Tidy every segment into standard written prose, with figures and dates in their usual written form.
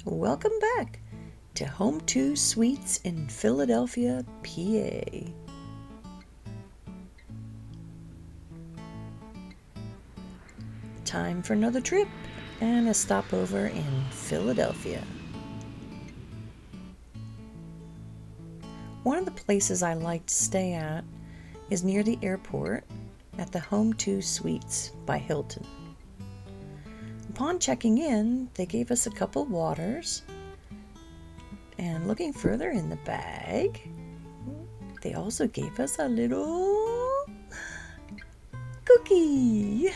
Welcome back to Home 2 Suites in Philadelphia, PA. Time for another trip and a stopover in Philadelphia. One of the places I like to stay at is near the airport at the Home 2 Suites by Hilton. Upon checking in, they gave us a couple waters, and looking further in the bag, they also gave us a little cookie.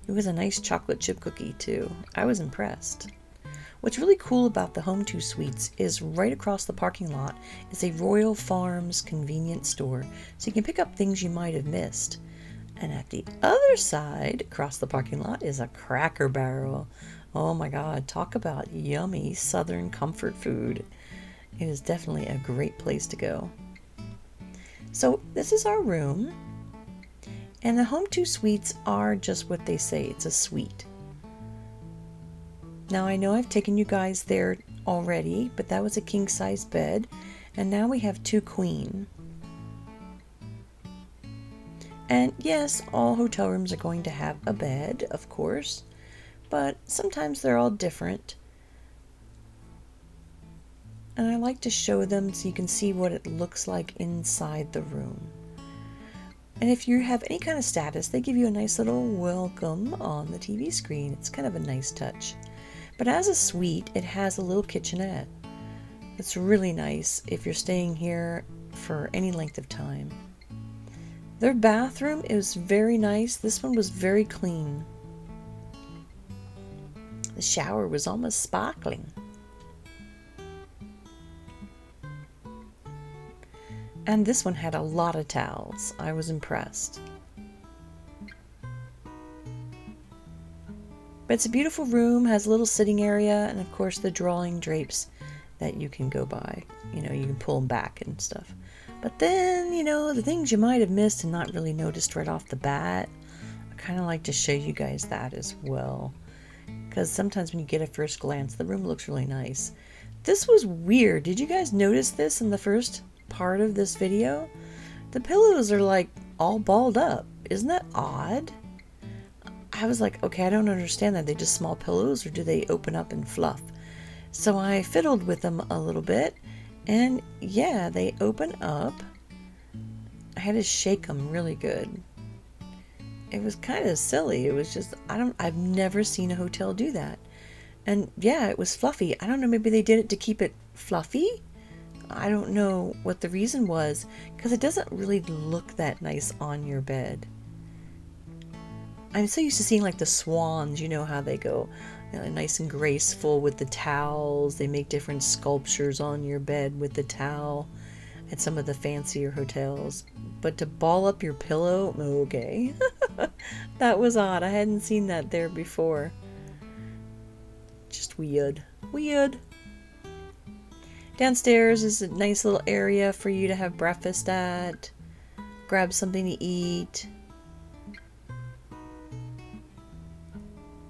It was a nice chocolate chip cookie too. I was impressed. What's really cool about the Home 2 Suites is right across the parking lot is a Royal Farms convenience store, so you can pick up things you might have missed. And at the other side, across the parking lot, is a Cracker Barrel. Oh my God, talk about yummy Southern comfort food. It is definitely a great place to go. So this is our room. And the Home 2 Suites are just what they say. It's a suite. Now I know I've taken you guys there already, but that was a king-size bed. And now we have 2 queen. And yes, all hotel rooms are going to have a bed, of course, but sometimes they're all different. And I like to show them so you can see what it looks like inside the room. And if you have any kind of status, they give you a nice little welcome on the TV screen. It's kind of a nice touch. But as a suite, it has a little kitchenette. It's really nice if you're staying here for any length of time. Their bathroom is very nice. This one was very clean. The shower was almost sparkling. And this one had a lot of towels. I was impressed. But it's a beautiful room, has a little sitting area, and of course the drawing drapes that you can go by. You know, you can pull them back and stuff. But then, you know, the things you might have missed and not really noticed right off the bat, I kind of like to show you guys that as well. Because sometimes when you get a first glance, the room looks really nice. This was weird. Did you guys notice this in the first part of this video? The pillows are like all balled up. Isn't that odd? I was like, okay, I don't understand that. Are they just small pillows or do they open up and fluff? So I fiddled with them a little bit. And yeah, they open up. I had to shake them really good. It was kind of silly. It was just, I've never seen a hotel do that. And yeah, it was fluffy. I don't know, maybe they did it to keep it fluffy? I don't know what the reason was, because it doesn't really look that nice on your bed. I'm so used to seeing like the swans, you know how they go, you know, nice and graceful with the towels. They make different sculptures on your bed with the towel at some of the fancier hotels. But to ball up your pillow, okay. That was odd. I hadn't seen that there before. Just weird. Weird. Downstairs is a nice little area for you to have breakfast at. Grab something to eat.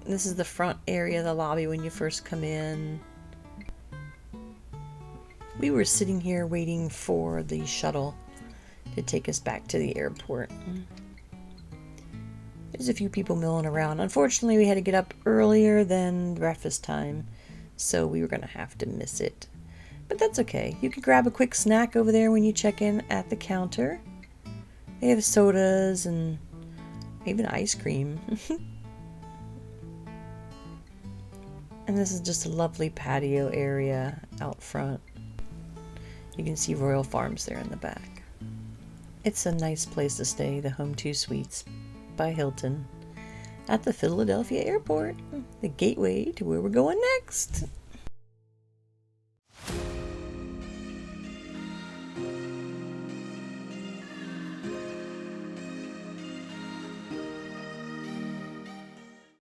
This is the front area of the lobby when you first come in. We were sitting here waiting for the shuttle to take us back to the airport. There's a few people milling around. Unfortunately, we had to get up earlier than breakfast time, so we were going to have to miss it. But that's okay. You can grab a quick snack over there when you check in at the counter. They have sodas and even ice cream. And this is just a lovely patio area out front. You can see Royal Farms there in the back. It's a nice place to stay, the Home 2 Suites by Hilton at the Philadelphia airport, the gateway to where we're going next.